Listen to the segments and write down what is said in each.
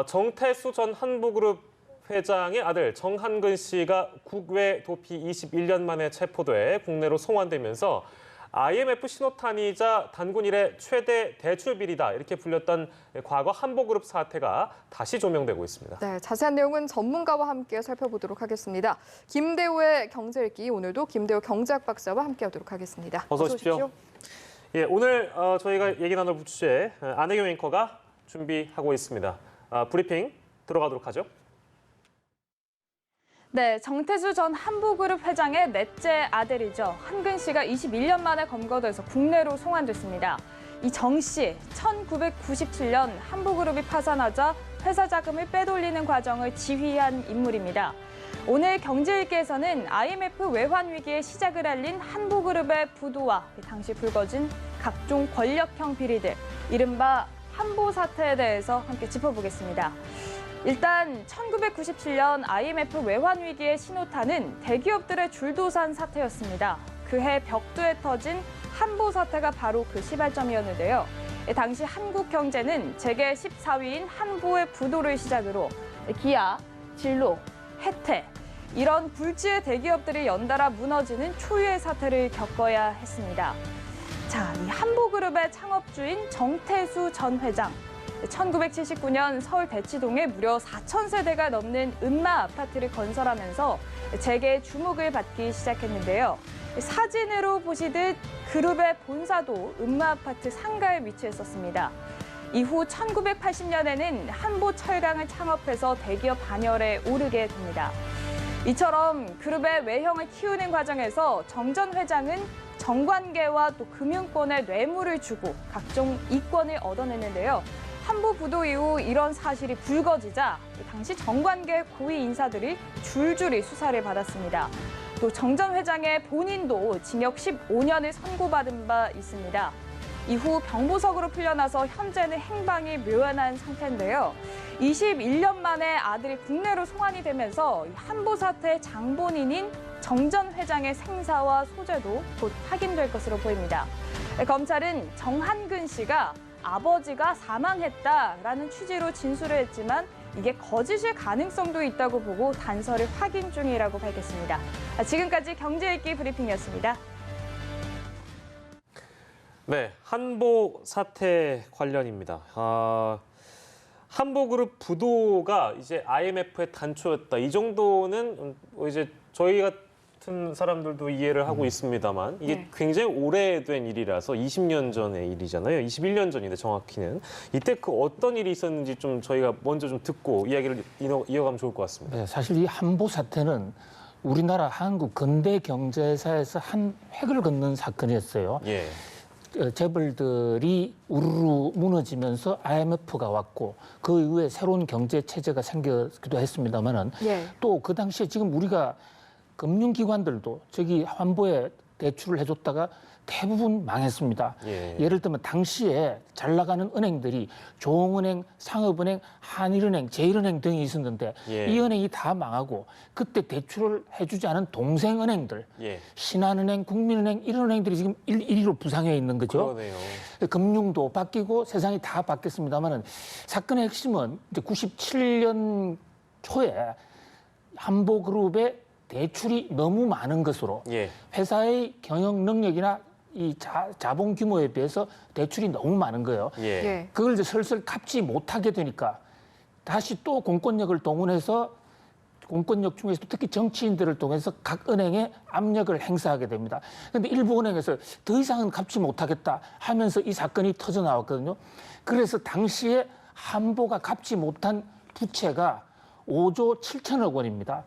정태수 전 한보그룹 회장의 아들 정한근 씨가 국외 도피 21년 만에 체포돼 국내로 송환되면서 IMF 신호탄이자 단군 이래 최대 대출 비리다 이렇게 불렸던 과거 한보그룹 사태가 다시 조명되고 있습니다. 네, 자세한 내용은 전문가와 함께 살펴보도록 하겠습니다. 김대호의 경제읽기, 오늘도 김대호 경제학 박사와 함께하도록 하겠습니다. 어서 오십시오. 예, 오늘 저희가 얘기 나눌 주제 안혜경 앵커가 준비하고 있습니다. 브리핑 들어가도록 하죠. 네, 정태수 전 한보그룹 회장의 넷째 아들이죠. 한근 씨가 21년 만에 검거돼서 국내로 송환됐습니다. 이 정 씨, 1997년 한보그룹이 파산하자 회사 자금을 빼돌리는 과정을 지휘한 인물입니다. 오늘 경제일기에서는 IMF 외환 위기의 시작을 알린 한보그룹의 부도와 당시 불거진 각종 권력형 비리들, 이른바 한보 사태에 대해서 함께 짚어보겠습니다. 일단 1997년 IMF 외환 위기의 신호탄은 대기업들의 줄도산 사태였습니다. 그해 벽두에 터진 한보 사태가 바로 그 시발점이었는데요. 당시 한국 경제는 재계 14위인 한보의 부도를 시작으로 기아, 진로, 혜태 이런 굴지의 대기업들이 연달아 무너지는 초유의 사태를 겪어야 했습니다. 자, 이 한보그룹의 창업주인 정태수 전 회장. 1979년 서울 대치동에 무려 4,000세대가 넘는 음마 아파트를 건설하면서 재계의 주목을 받기 시작했는데요. 사진으로 보시듯 그룹의 본사도 음마 아파트 상가에 위치했었습니다. 이후 1980년에는 한보철강을 창업해서 대기업 반열에 오르게 됩니다. 이처럼 그룹의 외형을 키우는 과정에서 정 전 회장은 정관계와 또 금융권에 뇌물을 주고 각종 이권을 얻어냈는데요. 한보 부도 이후 이런 사실이 불거지자 당시 정관계 고위 인사들이 줄줄이 수사를 받았습니다. 또 정 전 회장의 본인도 징역 15년을 선고받은 바 있습니다. 이후 병보석으로 풀려나서 현재는 행방이 묘연한 상태인데요. 21년 만에 아들이 국내로 송환이 되면서 한보 사태의 장본인인 정 전 회장의 생사와 소재도 곧 확인될 것으로 보입니다. 검찰은 정한근 씨가 아버지가 사망했다라는 취지로 진술을 했지만 이게 거짓일 가능성도 있다고 보고 단서를 확인 중이라고 밝혔습니다. 지금까지 경제읽기 브리핑이었습니다. 네, 한보 사태 관련입니다. 한보그룹 부도가 이제 IMF의 단초였다. 이 정도는 이제 저희 같은 사람들도 이해를 하고 있습니다만 이게 굉장히 오래된 일이라서 20년 전의 일이잖아요. 21년 전인데 정확히는. 이때 그 어떤 일이 있었는지 좀 저희가 먼저 좀 듣고 이야기를 이어가면 좋을 것 같습니다. 네, 사실 이 한보 사태는 우리나라 한국 근대 경제사에서 한 획을 긋는 사건이었어요. 예. 재벌들이 우르르 무너지면서 IMF가 왔고 그 이후에 새로운 경제 체제가 생기기도 했습니다만은 또 그 당시에 지금 우리가 금융기관들도 저기 한보에 대출을 해줬다가 대부분 망했습니다. 예를 들면 당시에 잘 나가는 은행들이 조흥은행, 상업은행, 한일은행, 제일은행 등이 있었는데 이 은행이 다 망하고 그때 대출을 해주지 않은 동생은행들, 신한은행, 국민은행 이런 은행들이 지금 일위로 부상해 있는 거죠. 그러네요. 금융도 바뀌고 세상이 다 바뀌었습니다만은 사건의 핵심은 이제 97년 초에 한보그룹의 대출이 너무 많은 것으로 회사의 경영 능력이나 이 자본 규모에 비해서 대출이 너무 많은 거예요. 그걸 이제 슬슬 갚지 못하게 되니까 다시 또 공권력을 동원해서 공권력 중에서도 특히 정치인들을 통해서 각 은행에 압력을 행사하게 됩니다. 그런데 일부 은행에서 더 이상은 갚지 못하겠다 하면서 이 사건이 터져 나왔거든요. 그래서 당시에 한보가 갚지 못한 부채가 5조 7천억 원입니다.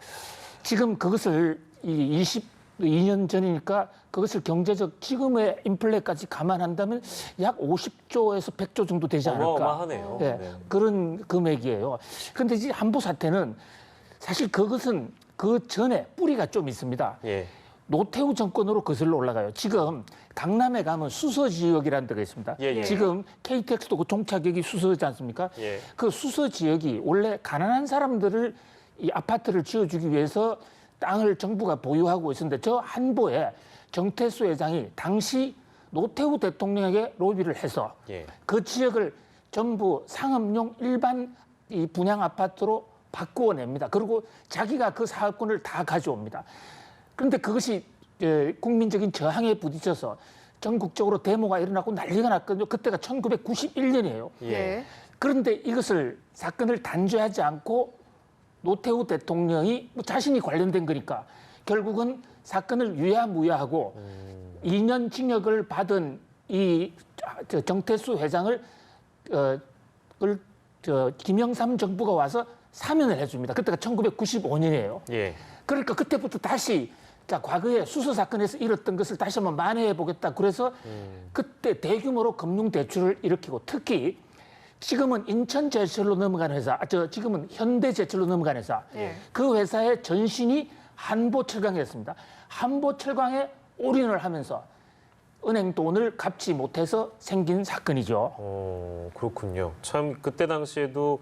지금 그것을 22년 전이니까 그것을 경제적 지금의 인플레까지 감안한다면 약 50조에서 100조 정도 되지 않을까. 어마어마하네요. 네, 그런 금액이에요. 그런데 이 한보 사태는 사실 그것은 그 전에 뿌리가 좀 있습니다. 노태우 정권으로 거슬러 올라가요. 지금 강남에 가면 수서지역이라는 데가 있습니다. 지금 KTX도 그 종착역이 수서지 않습니까? 그 수서지역이 원래 가난한 사람들을 이 아파트를 지어주기 위해서 땅을 정부가 보유하고 있었는데 저 한보에 정태수 회장이 당시 노태우 대통령에게 로비를 해서 그 지역을 전부 상업용 일반 이 분양 아파트로 바꾸어냅니다. 그리고 자기가 그 사업권을 다 가져옵니다. 그런데 그것이 국민적인 저항에 부딪혀서 전국적으로 데모가 일어나고 난리가 났거든요. 그때가 1991년이에요. 예. 그런데 이것을 사건을 단죄하지 않고 노태우 대통령이 자신이 관련된 거니까 결국은 사건을 유야무야하고 2년 징역을 받은 이 정태수 회장을 김영삼 정부가 와서 사면을 해줍니다. 그때가 1995년이에요. 예. 그러니까 그때부터 다시 과거에 수소 사건에서 잃었던 것을 다시 한번 만회해 보겠다. 그래서 그때 대규모로 금융 대출을 일으키고 특히 지금은 인천제철로 넘어간 회사, 지금은 현대제철로 넘어간 회사. 예. 그 회사의 전신이 한보철강이었습니다. 한보철강에 올인을 하면서 은행 돈을 갚지 못해서 생긴 사건이죠. 그렇군요. 참 그때 당시에도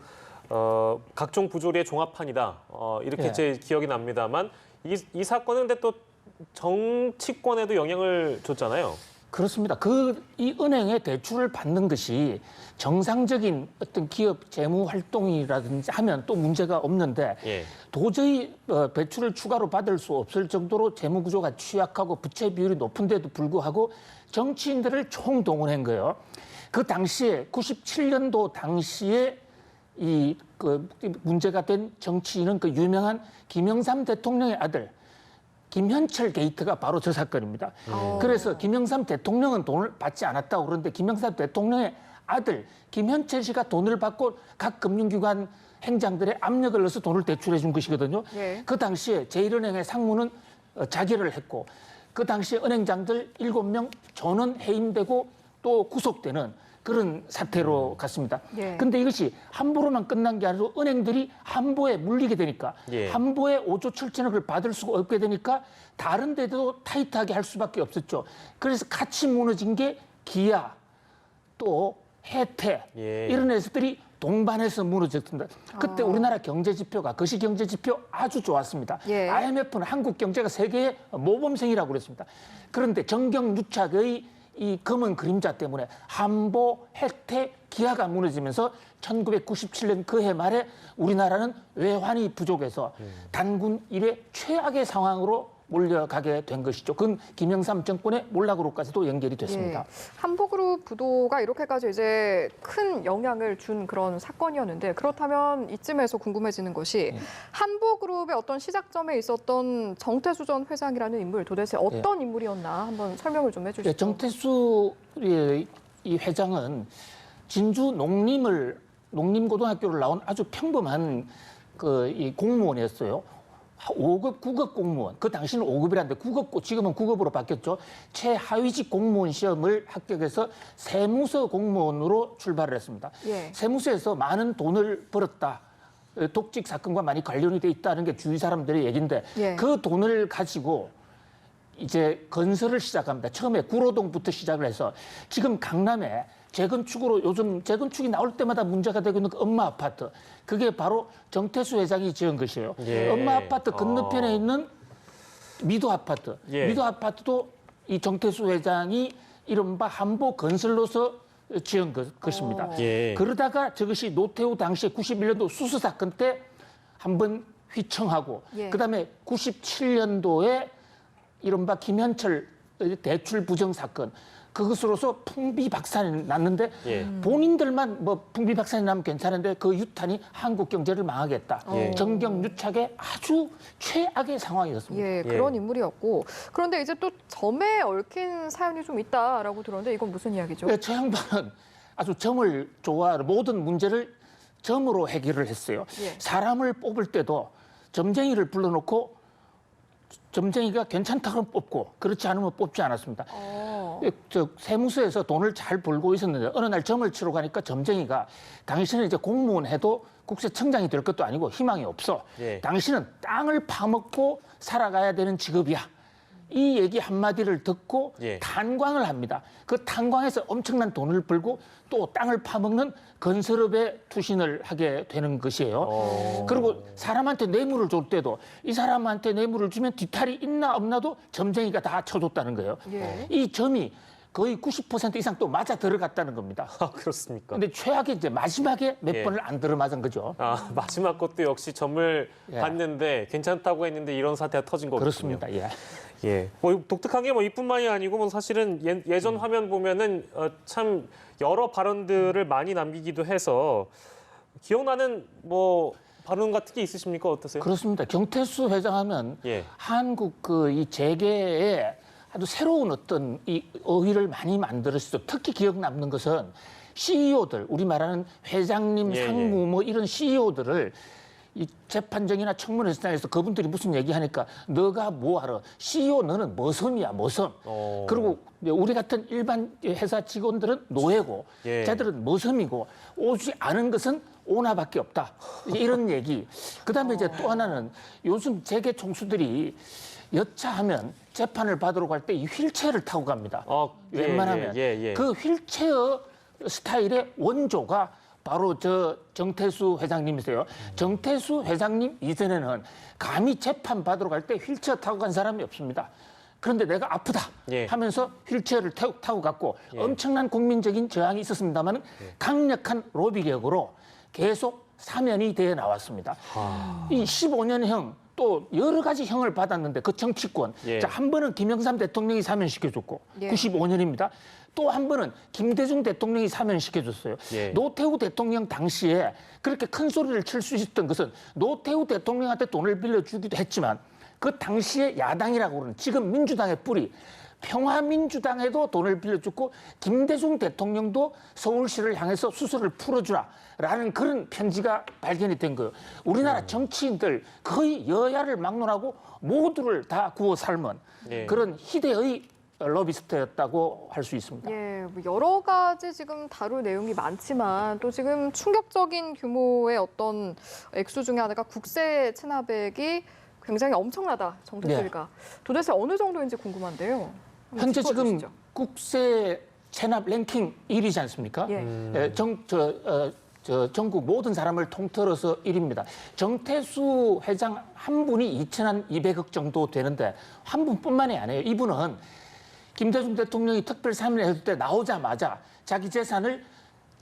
각종 부조리의 종합판이다. 이렇게 예. 제 기억이 납니다만 이 사건은 근데 또 정치권에도 영향을 줬잖아요. 그렇습니다. 이 은행의 대출을 받는 것이 정상적인 어떤 기업 재무 활동이라든지 하면 또 문제가 없는데 예. 도저히 대출을 추가로 받을 수 없을 정도로 재무 구조가 취약하고 부채 비율이 높은데도 불구하고 정치인들을 총동원한 거예요. 그 당시에 97년도 당시에 그 문제가 된 정치인은 그 유명한 김영삼 대통령의 아들 김현철 게이트가 바로 저 사건입니다. 그래서 김영삼 대통령은 돈을 받지 않았다고 그러는데 김영삼 대통령의 아들 김현철 씨가 돈을 받고 각 금융기관 행장들의 압력을 넣어서 돈을 대출해 준 것이거든요. 네. 그 당시에 제1은행의 상무는 자결을 했고 그 당시에 은행장들 7명 전원 해임되고 또 구속되는 그런 사태로 갔습니다. 예. 근데 이것이 함부로만 끝난 게 아니라 은행들이 함보에 물리게 되니까 예. 함보에 5조 7천억을 받을 수가 없게 되니까 다른 데도 타이트하게 할 수밖에 없었죠. 그래서 같이 무너진 게 기아 또 해태 예. 이런 회사들이 동반해서 무너졌습니다. 그때 우리나라 경제 지표가 거시 경제 지표 아주 좋았습니다. 예. IMF는 한국 경제가 세계의 모범생이라고 그랬습니다. 그런데 정경유착의 이 검은 그림자 때문에 함보, 혜택, 기아가 무너지면서 1997년 그해 말에 우리나라는 외환이 부족해서 단군 이래 최악의 상황으로 몰려가게 된 것이죠. 그건 김영삼 정권의 몰락으로까지도 연결이 됐습니다. 예. 한보그룹 부도가 이렇게까지 이제 큰 영향을 준 그런 사건이었는데 그렇다면 이쯤에서 궁금해지는 것이 한보그룹의 어떤 시작점에 있었던 정태수 전 회장이라는 인물 도대체 어떤 인물이었나 한번 설명을 좀 해주시죠. 정태수 이 회장은 진주 농림고등학교를 나온 아주 평범한 이 공무원이었어요. 5급, 9급 공무원. 그 당시는 5급이라는데 9급, 지금은 9급으로 바뀌었죠. 최하위직 공무원 시험을 합격해서 세무서 공무원으로 출발을 했습니다. 예. 세무서에서 많은 돈을 벌었다. 독직 사건과 많이 관련이 돼 있다는 게 주위 사람들의 얘기인데 예. 그 돈을 가지고 이제 건설을 시작합니다. 처음에 구로동부터 시작을 해서 지금 강남에 재건축으로 요즘 재건축이 나올 때마다 문제가 되고 있는 그 엄마 아파트. 그게 바로 정태수 회장이 지은 것이에요. 예. 엄마 아파트 건너편에 있는 미도 아파트. 예. 미도 아파트도 이 정태수 회장이 이른바 한보 건설로서 지은 것입니다. 예. 그러다가 저것이 노태우 당시에 91년도 수수 사건 때 한번 휘청하고 예. 그다음에 97년도에 이른바 김현철 대출 부정 사건 그것으로서 풍비박산이 났는데 예. 본인들만 뭐 풍비박산이 나면 괜찮은데 그 유탄이 한국 경제를 망하겠다. 예. 정경유착의 아주 최악의 상황이었습니다. 예, 그런 인물이었고 그런데 이제 또 점에 얽힌 사연이 좀 있다라고 들었는데 이건 무슨 이야기죠? 저 양반은 아주 점을 좋아하는 모든 문제를 점으로 해결을 했어요. 예. 사람을 뽑을 때도 점쟁이를 불러놓고 점쟁이가 괜찮다고 뽑고 그렇지 않으면 뽑지 않았습니다. 저 세무서에서 돈을 잘 벌고 있었는데 어느 날 점을 치러 가니까 점쟁이가 당신은 이제 공무원 해도 국세청장이 될 것도 아니고 희망이 없어. 예. 당신은 땅을 파먹고 살아가야 되는 직업이야. 이 얘기 한마디를 듣고 예. 탄광을 합니다. 그 탄광에서 엄청난 돈을 벌고 또 땅을 파먹는 건설업에 투신을 하게 되는 것이에요. 그리고 사람한테 뇌물을 줄 때도 이 사람한테 뇌물을 주면 뒤탈이 있나 없나도 점쟁이가 다 쳐줬다는 거예요. 예. 이 점이 거의 90% 이상 또 맞아 들어갔다는 겁니다. 아, 그렇습니까? 근데 최악의 이제 마지막에 몇 예. 번을 안 들어맞은 거죠. 아, 마지막 것도 역시 점을 예. 봤는데 괜찮다고 했는데 이런 사태가 터진 거군요. 그렇습니다. 예. 예. 뭐 독특한 게 뭐 이뿐만이 아니고 뭐 사실은 예전 화면 보면은 참 여러 발언들을 많이 남기기도 해서 기억나는 뭐 발언 같은 게 있으십니까? 어떠세요? 그렇습니다. 경태수 회장하면 예. 한국 그 이 재계에 아주 새로운 어떤 이 어휘를 많이 만들었죠. 특히 기억 남는 것은 CEO들, 우리 말하는 회장님, 예, 상무 뭐 이런 CEO들을 이 재판정이나 청문회장에서 그분들이 무슨 얘기하니까 너가 뭐 하러 CEO 너는 머섬이야 머섬. 그리고 우리 같은 일반 회사 직원들은 노예고 예. 쟤들은 머섬이고 오지 않은 것은 오나밖에 없다. 이런 얘기. 그다음에 이제 또 하나는 요즘 재계 총수들이 여차하면 재판을 받으러 갈 때 이 휠체어를 타고 갑니다. 예, 웬만하면 예. 그 휠체어 스타일의 원조가 바로 저 정태수 회장님이세요. 정태수 회장님 이전에는 감히 재판 받으러 갈 때 휠체어 타고 간 사람이 없습니다. 그런데 내가 아프다 예. 하면서 휠체어를 타고 갔고 엄청난 국민적인 저항이 있었습니다만 강력한 로비력으로 계속 사면이 되어 나왔습니다. 이 15년형 또 여러 가지 형을 받았는데 그 정치권 예. 자, 한 번은 김영삼 대통령이 사면시켜줬고 예. 95년입니다. 또 한 번은 김대중 대통령이 사면시켜줬어요. 예. 노태우 대통령 당시에 그렇게 큰 소리를 칠 수 있었던 것은 노태우 대통령한테 돈을 빌려주기도 했지만 그 당시에 야당이라고 그러는 지금 민주당의 뿌리 평화민주당에도 돈을 빌려주고 김대중 대통령도 서울시를 향해서 수술을 풀어주라라는 그런 편지가 발견이 된 거예요. 우리나라 정치인들 거의 여야를 막론하고 모두를 다 구워 삶은 예. 그런 희대의 로비스트였다고 할 수 있습니다. 예, 뭐 여러 가지 지금 다룰 내용이 많지만 또 지금 충격적인 규모의 어떤 액수 중에 하나가 국세 체납액이 굉장히 엄청나다, 정태수가. 도대체 어느 정도인지 궁금한데요. 한번 현재 지금 짚어주시죠. 국세 체납 랭킹 1위지 않습니까? 예. 전국 모든 사람을 통틀어서 1위입니다. 정태수 회장 한 분이 2,200억 정도 되는데 한 분뿐만이 아니에요. 이분은 김대중 대통령이 특별 사면을 했을 때 나오자마자 자기 재산을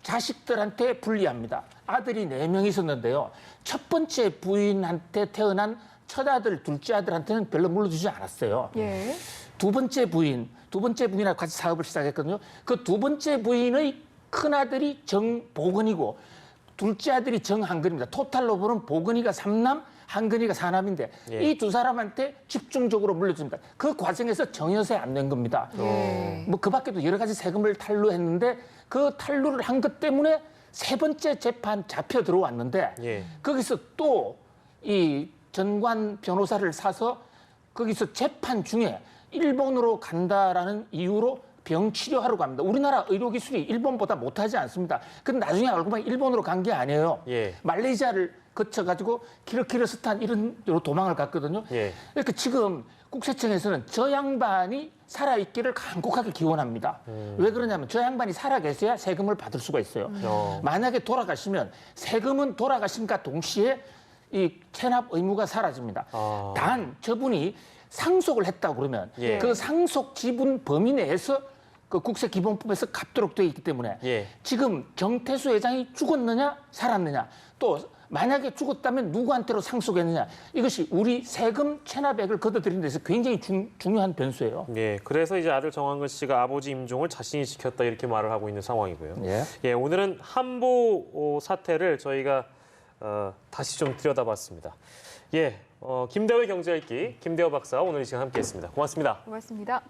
자식들한테 분리합니다. 아들이 4명 있었는데요. 첫 번째 부인한테 태어난 첫 아들, 둘째 아들한테는 별로 물려주지 않았어요. 예. 두 번째 부인하고 같이 사업을 시작했거든요. 그 두 번째 부인의 큰 아들이 정보건이고 둘째 아들이 정한근입니다. 토탈로 보면 보건이가 3남, 한근이가 4남인데 예. 이 두 사람한테 집중적으로 물려줍니다. 그 과정에서 정여세 안 낸 겁니다. 뭐 그 밖에도 여러 가지 세금을 탈루했는데 그 탈루를 한 것 때문에 세 번째 재판 잡혀 들어왔는데 예. 거기서 또 이 전관 변호사를 사서 거기서 재판 중에 일본으로 간다라는 이유로 병 치료하러 갑니다. 우리나라 의료기술이 일본보다 못하지 않습니다. 근데 나중에 알고 보면 일본으로 간 게 아니에요. 예. 말레이시아를 거쳐가지고 키르기르스탄 이런 데로 도망을 갔거든요. 예. 그러니까 지금 국세청에서는 저 양반이 살아있기를 간곡하게 기원합니다. 왜 그러냐면 저 양반이 살아계셔야 세금을 받을 수가 있어요. 만약에 돌아가시면 세금은 돌아가신과 동시에 이 체납 의무가 사라집니다. 단 저분이 상속을 했다고 그러면 예. 그 상속 지분 범위 내에서 그 국세기본법에서 갚도록 되어 있기 때문에 예. 지금 정태수 회장이 죽었느냐 살았느냐 또 만약에 죽었다면 누구한테로 상속했느냐 이것이 우리 세금 체납액을 걷어들이는 데서 굉장히 중요한 변수예요. 예, 그래서 이제 아들 정한근 씨가 아버지 임종을 자신이 지켰다 이렇게 말을 하고 있는 상황이고요. 예. 예, 오늘은 한보 사태를 저희가 다시 좀 들여다봤습니다. 예, 김대호의 경제읽기 김대호 박사 오늘 이 시간 함께했습니다. 고맙습니다. 고맙습니다.